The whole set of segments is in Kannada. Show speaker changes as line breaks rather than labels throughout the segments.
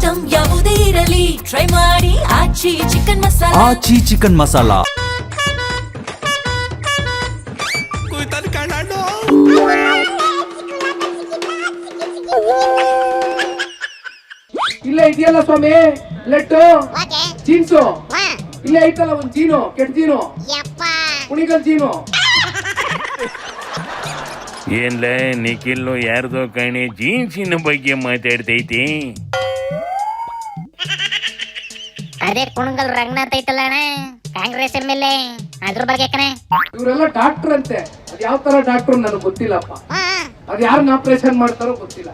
ಐಟಂ ಯಾವುದೇ ಇರಲಿ ಟ್ರೈ ಮಾಡಿ ಆಚಿ ಚಿಕನ್ ಮಸಾಲಾ.
ಆಚಿ ಚಿಕನ್ ಮಸಾಲಾ.
ಇಲ್ಲೇ ಇದೆಯಲ್ಲ ಸ್ವಾಮಿ ಲೆಟ್ಟು ಜೀನ್ಸು ಇಲ್ಲೇ ಐತಲ್ಲ ಒಂದ್ ಜೀನು ಕೆಟ್ಟ ಜೀನು ಕುಣಿಗಲ್ ಜೀನು.
ಏನ್ಲ ನಿಖಿಲ್ಲು ಯಾರ್ದೋ ಕಣೆ ಜೀನ್ಸಿನ ಬಗ್ಗೆ ಮಾತಾಡ್ತೈತಿ.
ಅದೇ ಕುಣಗಲ್ ರಂಗನಾಥ್ ಐತಲ್ಲ ಅಣ್ಣ ಕಾಂಗ್ರೆಸ್ MLA ಅದ್ರ ಬಗ್ಗೆ ಕಣೆ.
ಇವರೆಲ್ಲ ಡಾಕ್ಟರ್ ಅಂತೆ, ಅದ್ ಯಾವ ತರ ಡಾಕ್ಟರ್ ನನಗೆ ಗೊತ್ತಿಲ್ಲಪ್ಪ. ಅದ್ ಯಾರನ್ನ ಆಪರೇಷನ್ ಮಾಡ್ತಾರೋ ಗೊತ್ತಿಲ್ಲ.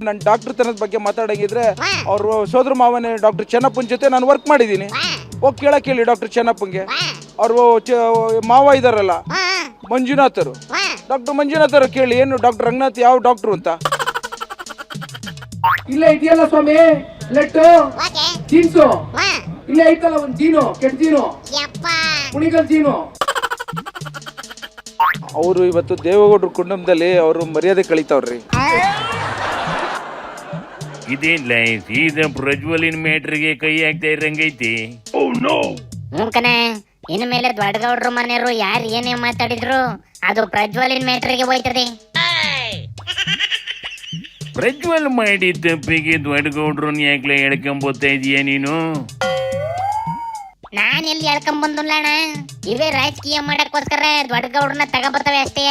ನನ್ನ ಡಾಕ್ಟರ್ ತನದ ಬಗ್ಗೆ ಮಾತಾಡಂಗಿದ್ರೆ ಅವ್ರ ಸೋದರ ಮಾವನೇ ಡಾಕ್ಟರ್ ಚೆನ್ನಪ್ಪನ ಜೊತೆ ನಾನು ವರ್ಕ್ ಮಾಡಿದ್ದೀನಿ. ಹೋಗಿ ಕೇಳಿ ಡಾಕ್ಟರ್ ಚೆನ್ನಪ್ಪಂಗೆ. ಅವರು ಮಾವ ಇದಾರಲ್ಲ ಮಂಜುನಾಥರು, ಡಾಕ್ಟರ್ ಮಂಜುನಾಥರು ಕೇಳಿ ಏನು ಡಾಕ್ಟರ್ ರಂಗನಾಥ್ ಯಾವ ಡಾಕ್ಟರ್ ಅಂತ.
ಇಲ್ಲೇ ಇದೆಯಲ್ಲ ಸ್ವಾಮಿ ಲೆಟ್ಟು ಜೀನ್ಸು ಇಲ್ಲೇ ಐತಲ್ಲ ಒಂದ್ ಜೀನು ಕೆಟ್ಟ ಜೀನು ಕುಣಿಗಲ್ ಜೀನು.
ಅವರು ಇವತ್ತು ದೇವೇಗೌಡರ ಕುಟುಂಬದಲ್ಲಿ ಅವರು ಮರ್ಯಾದೆ ಕಳೀತಾವ್ರಿ.
ಇದೇನ್ಲ ಸೀದಾ ಪ್ರಜ್ವಲಿನ ಮ್ಯಾಟ್ರಿಗೆ ಕೈ ಹಾಕ್ತಾ ಇರಂಗೈತಿ.
ಕಣೆ ಇನ್ನು ಮೇಲೆ ದೊಡ್ಡಗೌಡ್ರ ಮನೆಯವರು ಯಾರು ಏನೇ ಮಾತಾಡಿದ್ರು ಅದು ಪ್ರಜ್ವಲಿನ ಮ್ಯಾಟ್ರಿಗೆ ಹೋಯ್ತದೆ.
ಪ್ರಜ್ವಲ್ ಮಾಡಿ ತಪ್ಪಿಗೆ ದೊಡ್ಡಗೌಡ್ರನ್ನ ಯಾಕ್ಲ ಹೇಳ್ಕೊಂಬೋತಾ ಇದೀಯ ನೀನು?
ನಾನ್ ಎಲ್ಲಿ ಹೇಳ್ಕೊಂಬಂದಿಲ್ಲ ಅಣ್ಣ, ಇವೇ ರಾಜಕೀಯ ಮಾಡಕ್ಕೋಸ್ಕರ ದೊಡ್ಡಗೌಡ್ರನ್ನ ತಗೋಬರ್ತವೆ ಅಷ್ಟೇ.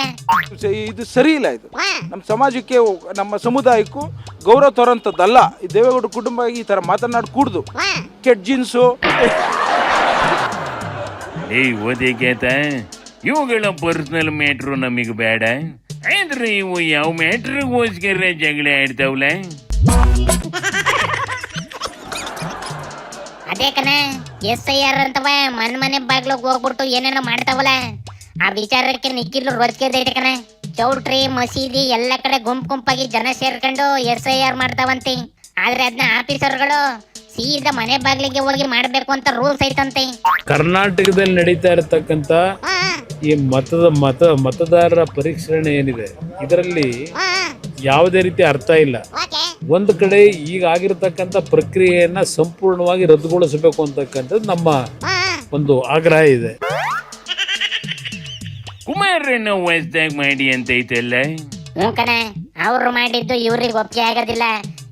ಇದು ಸರಿ ಇಲ್ಲ. ಇದು ನಮ್ಮ ಸಮಾಜಕ್ಕೆ ನಮ್ಮ ಸಮುದಾಯಕ್ಕೂ ಗೌರವ ತರೋಂಥದ್ದಲ್ಲ. ಈ ದೇವೇಗೌಡ ಕುಟುಂಬ ಈ ತರ ಮಾತನಾಡಿ ಕೂಡ್ದು ಕೆಟ್ಟ ಜೀನ್ಸು.
ಓದೇ ಕೇತ ಇವುಗಳ ಪರ್ಸನಲ್ ಮ್ಯಾಟ್ರು ನಮಗೆ ಬೇಡ, ಆದ್ರೆ ಇವು ಯಾವ ಮ್ಯಾಟ್ರಿಗೋಸ್ಕರ ಜಗಳ ಆಡ್ತಾವಲ್ಲ.
ಅದೇ ಕಣ SIR ಅಂತವ ಮನೆ ಬಾಗ್ಲಿಗೆ ಹೋಗ್ಬಿಟ್ಟು ಏನೇನೋ ಮಾಡ್ತಾವಲ್ಲ, ಆ ವಿಚಾರಕ್ಕೆ ನಿಖಿಲ್ ರೋಜ್ಗೆದೈತೆ ಕಣ. ಚೌಟ್ರಿ ಮಸೀದಿ ಎಲ್ಲ ಕಡೆ ಗುಂಪಾಗಿ ಜನ ಸೇರ್ಕೊಂಡು SIR ಮಾಡ್ತಾವಂತೆ. ಆದ್ರೆ ಅದನ್ನ ಆಫೀಸರ್ಗಳು ಸೀದಾ ಮನೆ ಬಾಗ್ಲಿಗೆ ಹೋಗಿ ಮಾಡ್ಬೇಕು ಅಂತ ರೂಲ್ಸ್ ಐತಂತೆ.
ಕರ್ನಾಟಕದಲ್ಲಿ ನಡೀತಾ ಇರತಕ್ಕಂತ ಈ ಮತದಾರರ ಪರಿಷ್ಕರಣೆ ಏನಿದೆ ಇದರಲ್ಲಿ ಯಾವುದೇ ರೀತಿ ಅರ್ಥ ಇಲ್ಲ. ಒಂದು ಕಡೆ ಈಗ ಆಗಿರತಕ್ಕಂತ ಪ್ರಕ್ರಿಯೆಯನ್ನ ಸಂಪೂರ್ಣವಾಗಿ ರದ್ದುಗೊಳಿಸಬೇಕು ಅಂತಕ್ಕಂಥದ್ದು ನಮ್ಮ ಒಂದು ಆಗ್ರಹ ಇದೆ.
ಕುಮಾರಣ್ಣ ಹೊಸ್ದಾಗ್ ಮಾಡಿ ಅಂತ ಐತಲ್ಲ.
ಕಣ ಅವ್ರು ಮಾಡಿದ್ದು ಇವ್ರಿಗೆ ಒಪ್ಪಿಗೆ ಆಗೋದಿಲ್ಲ,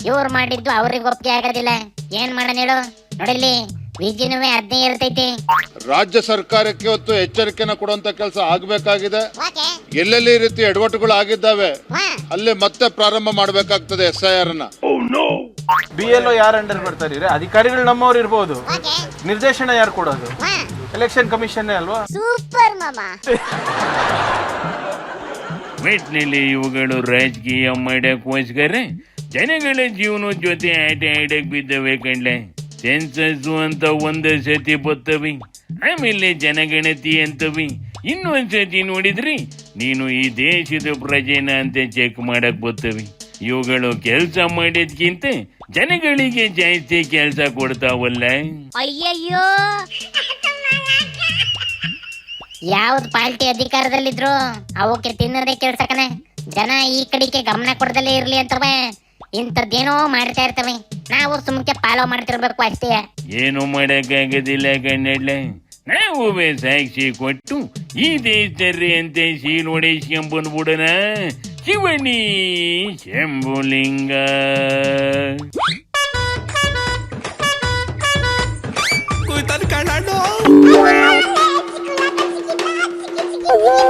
ಇವ್ರು ಮಾಡಿದ್ದು ಅವ್ರಿಗೆ ಒಪ್ಪಿಗೆ ಆಗೋದಿಲ್ಲ. ಏನ್ ಮಾಡೋಣ ಹೇಳು? ನೋಡಿಲ್ಲಿ ವಿಜಿನುವೆ ಅದ್ನೇ ಇರ್ತೈತಿ.
ರಾಜ್ಯ ಸರ್ಕಾರಕ್ಕೆ ಹೊತ್ತು ಎಚ್ಚರಿಕೆನ ಕೊಡುವಂತ ಕೆಲಸ ಆಗ್ಬೇಕಾಗಿದೆ. ಎಲ್ಲೆಲ್ಲಿ ಈ ರೀತಿ ಎಡವಟ್ಟುಗಳು ಆಗಿದ್ದಾವೆ ಅಲ್ಲಿ ಮತ್ತೆ ಪ್ರಾರಂಭ ಮಾಡಬೇಕಾಗ್ತದೆ SIR ನ.
BLO ಯಾರು ಅಂಡರ್ ಬರ್ತಾರೆ? ಅಧಿಕಾರಿಗಳು ನಮ್ಮವ್ರು ಇರ್ಬೋದು, ನಿರ್ದೇಶನ ಯಾರು ಕೊಡೋದು? ಎಲೆಕ್ಷನ್ ಕಮಿಷನ್ ಅಲ್ವಾ?
ಸೂಪರ್ ಮಾಮಾ.
ಒಟ್ಟಿನಲ್ಲಿ ಇವುಗಳು ರಾಜಕೀಯ ಮಾಡಕ್ಕೋಸ್ಕರ ಜನಗಳ ಜೀವನ ಜೊತೆ ಆಟ ಆಡಕ್ ಬಿದ್ದವೆ ಕಣ್ಲೆ. ಸೆನ್ಸಸ್ ಅಂತ ಒಂದ್ ಸತಿ ಬರ್ತವಿ, ಆಮೇಲೆ ಜನಗಣತಿ ಅಂತವಿ, ಇನ್ನೊಂದ್ ಸತಿ ನೋಡಿದ್ರಿ ನೀನು ಈ ದೇಶದ ಪ್ರಜೆನ ಅಂತ ಚೆಕ್ ಮಾಡಕ್ ಬರ್ತವಿ. ಇವುಗಳು ಕೆಲಸ ಮಾಡಿದ್ಕಿಂತ ಜನಗಳಿಗೆ ಜಾಸ್ತಿ ಕೆಲಸ ಕೊಡ್ತಾವಲ್ಲ.
ಅಯ್ಯಯ್ಯೋ, ಯಾವ್ದು ಪಾರ್ಟಿ ಅಧಿಕಾರದಲ್ಲಿದ್ರು ಅವಕ್ಕೆ ತಿನ್ನದೇ ಕೆಲ್ಸಕನೆ. ಜನ ಈ ಕಡೆಗೆ ಗಮನ ಕೊಡದಲ್ಲೇ ಇರ್ಲಿ ಅಂತವೆ ಇಂಥದ್ದೇನೋ ಮಾಡ್ತಾ ಇರ್ತವೆ. ನಾವು ಸುಮ್ಕೆ ಫಾಲೋ ಮಾಡ್ತಿರ್ಬೇಕು ಅಷ್ಟೇ.
ಏನು ಮಾಡಕ್ಕಾಗೋದಿಲ್ಲ ಕಣ್ಣೆಡ್ಲ. ನಾವು ಸಾಕ್ಷಿ ಕೊಟ್ಟು ಈ ದೇಶದಲ್ಲಿ ಅಂತ ಶೀಲ್ ಹೊಡೆಸ್ಕೊಂಡ್ಬಂದ್ಬಿಡೋಣ. ಶಿವನಿ ಶಂಭುಲಿಂಗ.
Oh